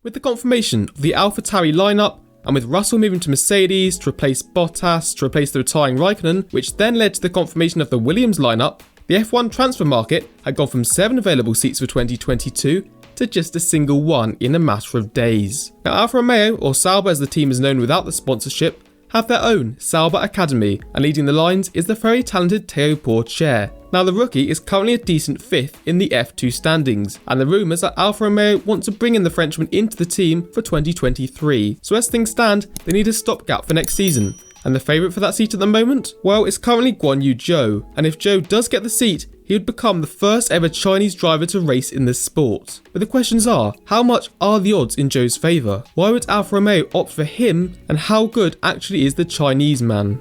With the confirmation of the AlphaTauri lineup, and with Russell moving to Mercedes to replace Bottas to replace the retiring Raikkonen, which then led to the confirmation of the Williams lineup, the F1 transfer market had gone from 7 available seats for 2022 to just a single one in a matter of days. Now Alfa Romeo, or Sauber as the team is known without the sponsorship, have their own Sauber Academy, and leading the lines is the very talented Théo Pourchaire. Now the rookie is currently a decent 5th in the F2 standings, and the rumours that Alfa Romeo want to bring in the Frenchman into the team for 2023. So as things stand, they need a stopgap for next season. And the favourite for that seat at the moment? Well, it's currently Guan Yu Zhou, and if Zhou does get the seat, he would become the first ever Chinese driver to race in this sport. But the questions are, how much are the odds in Zhou's favour? Why would Alfa Romeo opt for him, and how good actually is the Chinese man?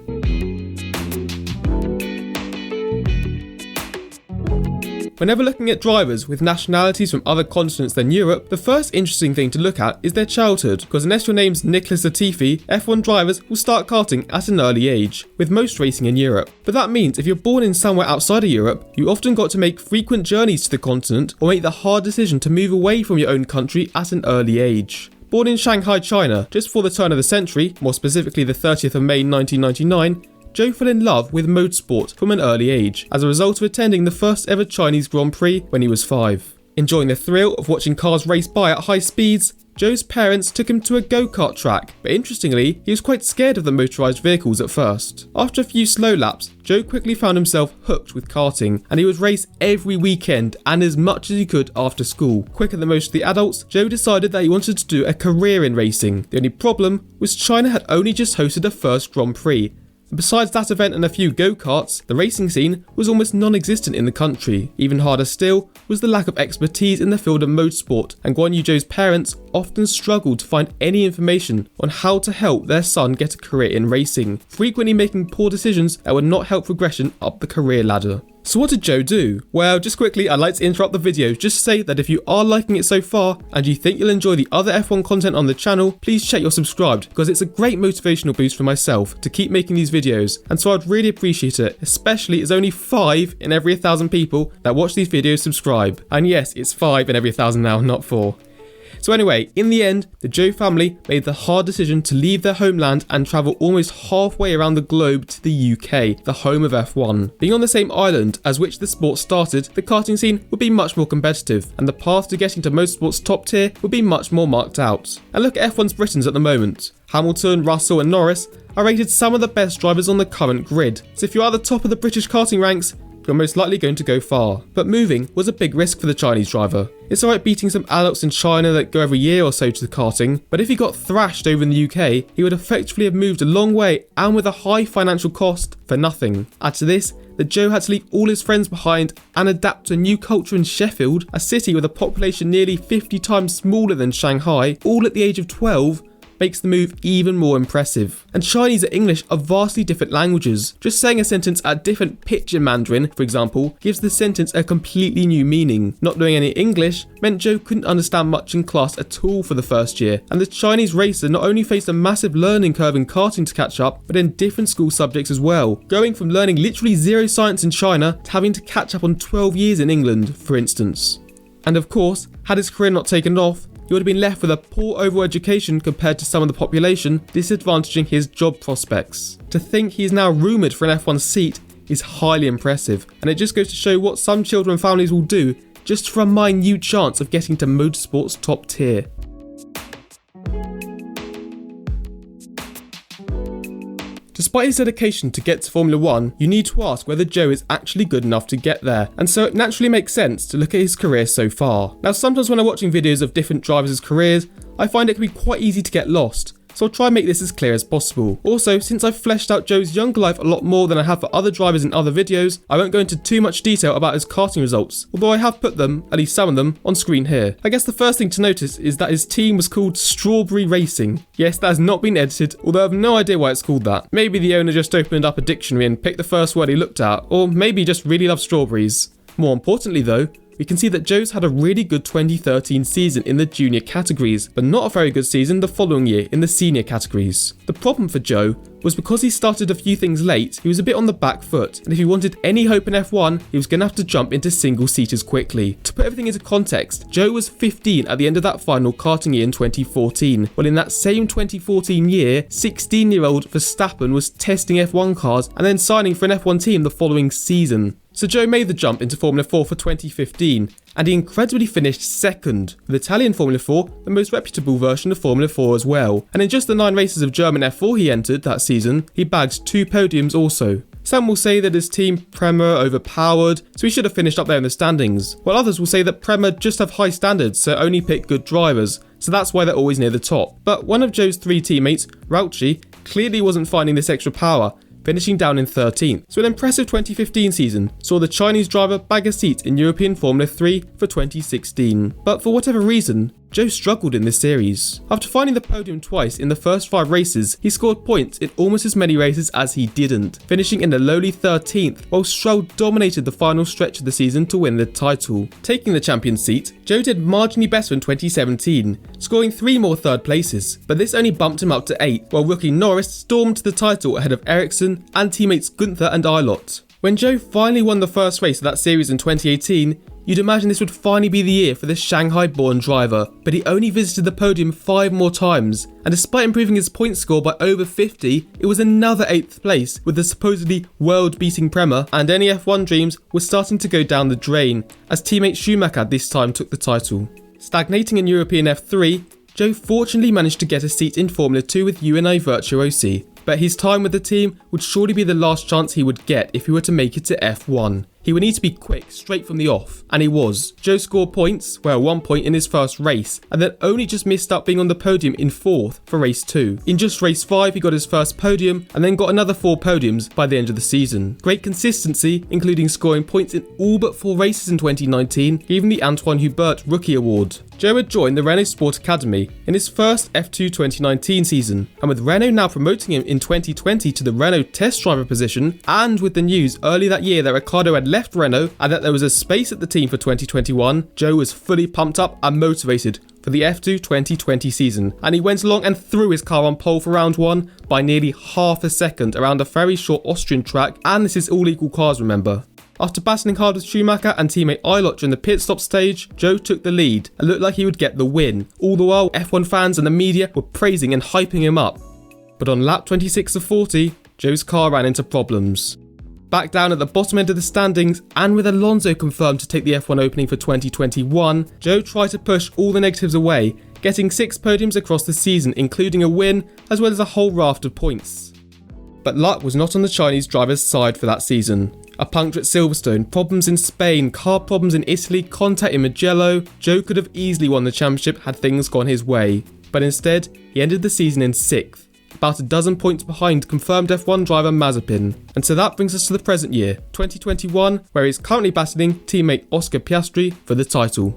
Whenever looking at drivers with nationalities from other continents than Europe, the first interesting thing to look at is their childhood, because unless your name's Nicholas Latifi, F1 drivers will start karting at an early age, with most racing in Europe. But that means if you're born in somewhere outside of Europe, you often got to make frequent journeys to the continent or make the hard decision to move away from your own country at an early age. Born in Shanghai, China, just before the turn of the century, more specifically the 30th of May 1999, Zhou fell in love with motorsport from an early age, as a result of attending the first ever Chinese Grand Prix when he was 5. Enjoying the thrill of watching cars race by at high speeds, Zhou's parents took him to a go-kart track, but interestingly, he was quite scared of the motorised vehicles at first. After a few slow laps, Zhou quickly found himself hooked with karting, and he would race every weekend and as much as he could after school. Quicker than most of the adults, Zhou decided that he wanted to do a career in racing. The only problem was China had only just hosted a first Grand Prix. Besides that event and a few go-karts, the racing scene was almost non-existent in the country. Even harder still was the lack of expertise in the field of motorsport, and Guan Yu Zhou's parents often struggled to find any information on how to help their son get a career in racing, frequently making poor decisions that would not help progression up the career ladder. So what did Zhou do? Well, just quickly, I'd like to interrupt the video just to say that if you are liking it so far and you think you'll enjoy the other F1 content on the channel, please check you're subscribed, because it's a great motivational boost for myself to keep making these videos, and so I'd really appreciate it, especially as only 5 in every 1,000 people that watch these videos subscribe. And yes, it's 5 in every 1,000 now, not 4. So anyway, in the end, the Zhou family made the hard decision to leave their homeland and travel almost halfway around the globe to the UK, the home of F1. Being on the same island as which the sport started, the karting scene would be much more competitive, and the path to getting to motorsport's top tier would be much more marked out. And look at F1's Britons at the moment. Hamilton, Russell and Norris are rated some of the best drivers on the current grid, so if you're at the top of the British karting ranks, you're most likely going to go far. But moving was a big risk for the Chinese driver. It's alright beating some adults in China that go every year or so to the karting, but if he got thrashed over in the UK, he would effectively have moved a long way and with a high financial cost for nothing. Add to this that Zhou had to leave all his friends behind and adapt to a new culture in Sheffield, a city with a population nearly 50 times smaller than Shanghai, all at the age of 12, makes the move even more impressive. And Chinese and English are vastly different languages. Just saying a sentence at a different pitch in Mandarin, for example, gives the sentence a completely new meaning. Not knowing any English meant Zhou couldn't understand much in class at all for the first year, and the Chinese racer not only faced a massive learning curve in karting to catch up, but in different school subjects as well, going from learning literally zero science in China to having to catch up on 12 years in England, for instance. And of course, had his career not taken off, he would have been left with a poor overall education compared to some of the population, disadvantaging his job prospects. To think he is now rumoured for an F1 seat is highly impressive, and it just goes to show what some children and families will do just for a minute chance of getting to motorsport's top tier. Despite his dedication to get to Formula 1, you need to ask whether Zhou is actually good enough to get there, and so it naturally makes sense to look at his career so far. Now sometimes when I'm watching videos of different drivers' careers, I find it can be quite easy to get lost, so I'll try and make this as clear as possible. Also, since I've fleshed out Zhou's younger life a lot more than I have for other drivers in other videos, I won't go into too much detail about his karting results, although I have put them, at least some of them, on screen here. I guess the first thing to notice is that his team was called Strawberry Racing. Yes, that has not been edited, although I have no idea why it's called that. Maybe the owner just opened up a dictionary and picked the first word he looked at, or maybe he just really loves strawberries. More importantly though, we can see that Zhou's had a really good 2013 season in the junior categories, but not a very good season the following year in the senior categories. The problem for Zhou was because he started a few things late, he was a bit on the back foot, and if he wanted any hope in F1, he was going to have to jump into single-seaters quickly. To put everything into context, Zhou was 15 at the end of that final karting year in 2014, while in that same 2014 year, 16-year-old Verstappen was testing F1 cars and then signing for an F1 team the following season. So Zhou made the jump into Formula 4 for 2015, and he incredibly finished second, with Italian Formula 4 the most reputable version of Formula 4 as well. And in just the 9 races of German F4 he entered that season, he bagged 2 podiums also. Some will say that his team Prema overpowered, so he should have finished up there in the standings, while others will say that Prema just have high standards, so only pick good drivers, so that's why they're always near the top. But one of Zhou's 3 teammates, Rauchi, clearly wasn't finding this extra power, finishing down in 13th. So an impressive 2015 season saw the Chinese driver bag a seat in European Formula 3 for 2016. But for whatever reason, Zhou struggled in this series. After finding the podium twice in the first 5 races, he scored points in almost as many races as he didn't, finishing in the lowly 13th, while Stroll dominated the final stretch of the season to win the title. Taking the champion seat, Zhou did marginally better in 2017, scoring 3 more third places, but this only bumped him up to 8th, while rookie Norris stormed the title ahead of Ericsson and teammates Gunther and Eilert. When Zhou finally won the first race of that series in 2018, you'd imagine this would finally be the year for this Shanghai-born driver, but he only visited the podium 5 more times, and despite improving his point score by over 50, it was another 8th place with the supposedly world-beating Prema, and any F1 dreams were starting to go down the drain, as teammate Schumacher this time took the title. Stagnating in European F3, Zhou fortunately managed to get a seat in Formula 2 with UNI Virtuosi, but his time with the team would surely be the last chance he would get if he were to make it to F1. He would need to be quick straight from the off, and he was. Zhou scored points, well 1 point in his first race, and then only just missed out being on the podium in 4th for race 2. In just race 5 he got his first podium, and then got another 4 podiums by the end of the season. Great consistency, including scoring points in all but 4 races in 2019, giving the Antoine Hubert Rookie Award. Zhou had joined the Renault Sport Academy in his first F2 2019 season, and with Renault now promoting him in 2020 to the Renault test driver position, and with the news early that year that Ricciardo had left Renault and that there was a space at the team for 2021, Zhou was fully pumped up and motivated for the F2 2020 season, and he went along and threw his car on pole for round 1 by nearly half a second around a very short Austrian track, and this is all equal cars, remember. After battling hard with Schumacher and teammate Eilert during the pit stop stage, Zhou took the lead and looked like he would get the win. All the while, F1 fans and the media were praising and hyping him up. But on lap 26 of 40, Zhou's car ran into problems. Back down at the bottom end of the standings, and with Alonso confirmed to take the F1 opening for 2021, Zhou tried to push all the negatives away, getting 6 podiums across the season, including a win, as well as a whole raft of points. But luck was not on the Chinese driver's side for that season. A puncture at Silverstone, problems in Spain, car problems in Italy, contact in Mugello, Zhou could have easily won the championship had things gone his way. But instead, he ended the season in 6th, about a dozen points behind confirmed F1 driver Mazepin. And so that brings us to the present year, 2021, where he's currently battling teammate Oscar Piastri for the title.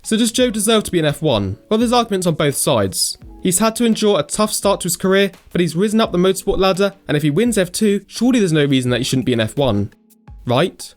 So does Zhou deserve to be in F1? Well, there's arguments on both sides. He's had to endure a tough start to his career, but he's risen up the motorsport ladder, and if he wins F2, surely there's no reason that he shouldn't be in F1. Right?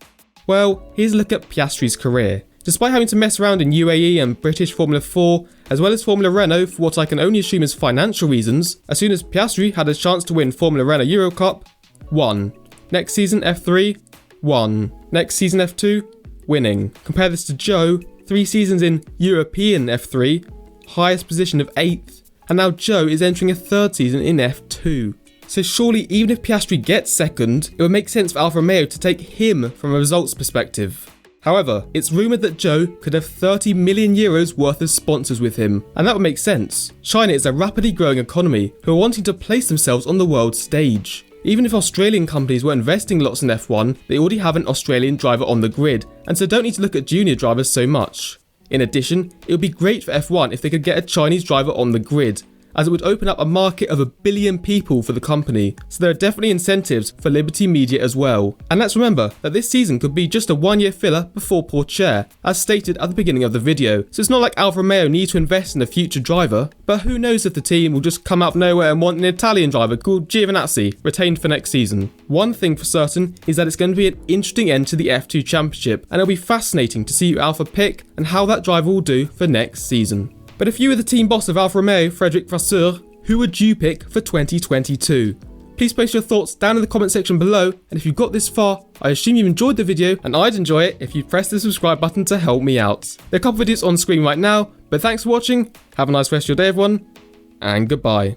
Well, here's a look at Piastri's career. Despite having to mess around in UAE and British Formula 4, as well as Formula Renault for what I can only assume is financial reasons, as soon as Piastri had a chance to win Formula Renault Euro Cup, won. Next season F3, won. Next season F2, winning. Compare this to Zhou, 3 seasons in European F3, highest position of 8th, and now Zhou is entering a 3rd season in F2. So surely even if Piastri gets 2nd, it would make sense for Alfa Romeo to take him from a results perspective. However, it's rumoured that Zhou could have 30 million euros worth of sponsors with him, and that would make sense. China is a rapidly growing economy who are wanting to place themselves on the world stage. Even if Australian companies were investing lots in F1, they already have an Australian driver on the grid, and so don't need to look at junior drivers so much. In addition, it would be great for F1 if they could get a Chinese driver on the grid, as it would open up a market of 1 billion people for the company, so there are definitely incentives for Liberty Media as well. And let's remember that this season could be just a 1-year filler before Pourchaire, as stated at the beginning of the video, so it's not like Alfa Romeo need to invest in a future driver, but who knows if the team will just come out of nowhere and want an Italian driver called Giovinazzi retained for next season. One thing for certain is that it's going to be an interesting end to the F2 Championship, and it'll be fascinating to see who Alfa pick and how that driver will do for next season. But if you were the team boss of Alfa Romeo, Frédéric Vasseur, who would you pick for 2022? Please post your thoughts down in the comment section below, and if you've got this far, I assume you've enjoyed the video, and I'd enjoy it if you press the subscribe button to help me out. There are a couple videos on screen right now, but thanks for watching, have a nice rest of your day everyone, and goodbye.